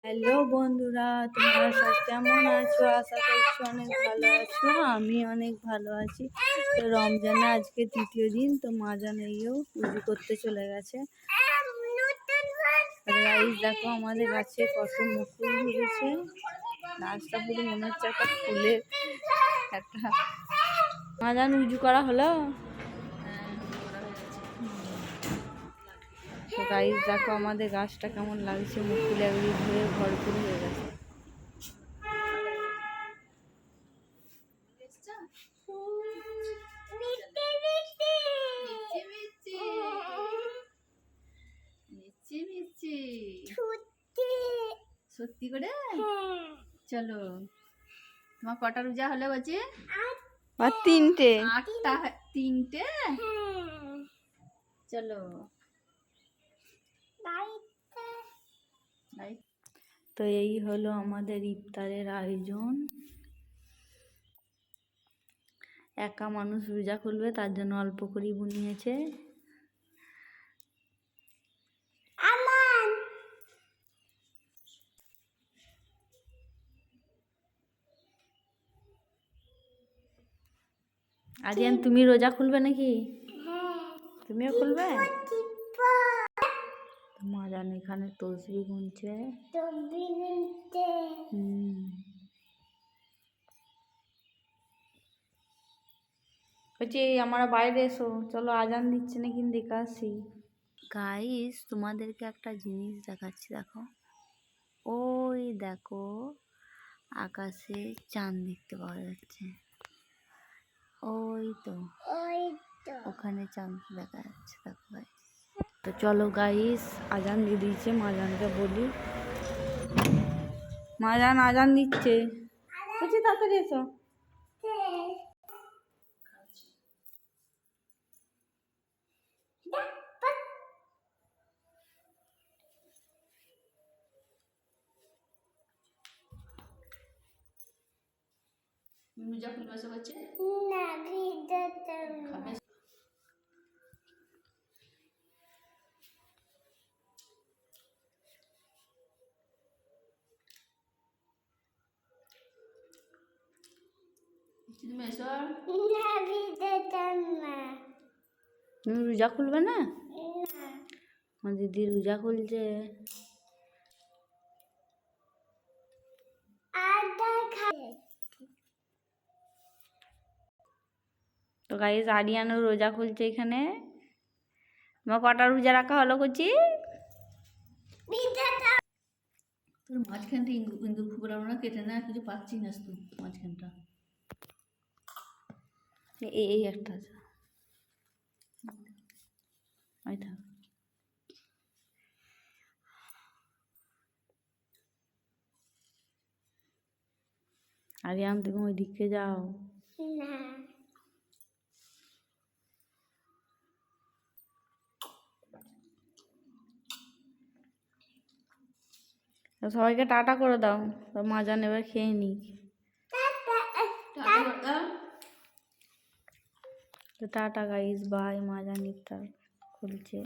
Hello বন্ধুরা, তোমরা সব কেমন আছো? আশা করছি অনেক ভালো আছো। আমি অনেক ভালো আছি। তো রমজানে আজকে তৃতীয় দিন, তো মাজান এইও উজু করতে চলে গেছে। গাইস দেখো আমাদের গাছে কত মুকুল ধরেছে। গাছটা পুরো মনে হচ্ছে একটা ফুলের একটা। মাজান উজু করা হলো? তো গাইস দেখো আমাদের গাছটা কেমন লাগছে, মুকুল একদিন ধরে ভরপুর হয়ে গেছে। সত্যি করে চলো, তোমার কটা রোজা হলো বলছে? আর তিনটে। আটটা? তিনটে? চলো। তো এই হলো আমাদের ইফতারের আয়োজন। একা মানুষ রোজা খুলবে, তার জন্য অল্প করেই বানিয়েছে। আরিয়ান তুমি রোজা খুলবে নাকি? তুমিও খুলবে? মাজান এখানে তসবি গুনছে। বলছি আমরা বাইরে এসো, চলো আজান দিচ্ছে না কিন্তু দেখে আসি। গাইস তোমাদেরকে একটা জিনিস দেখাচ্ছি, দেখো ওই দেখো আকাশে চাঁদ দেখতে পাওয়া যাচ্ছে। ওই তো ওখানে চাঁদ দেখা যাচ্ছে, দেখো গাইস। তো চলো গাইস আজান দিয়ে দিয়েছে, মাজানকে বলি। মাজান আজান দিচ্ছে, বলছি তাড়াতাড়ি এসো। রোজা খুলবে সব হচ্ছে না, ভিডিওতে তুমি এসো না, ভিডিওতে না। তুমি রোজা খুলবে না? আমার দিদি রোজা খুলছে। তো গাইস আরিয়ানও রোজা খুলছে এখানে। তোমার কটা রোজা রাখা হলো করছি? তোর মাঝখানটা ইন্দুর ফুবলাম না, কেটে না, কিছু পাচ্ছি না তুই মাঝখানটা। এই একটা আছে, ওই থাক। আরিয়ান তুমি ওই দিকে যাও না। সবাইকে টাটা করে দাও, তো মাজান এবার খেয়ে নি। তো টাটা গাইস, বাই। মাজান ইফতার খুলছে।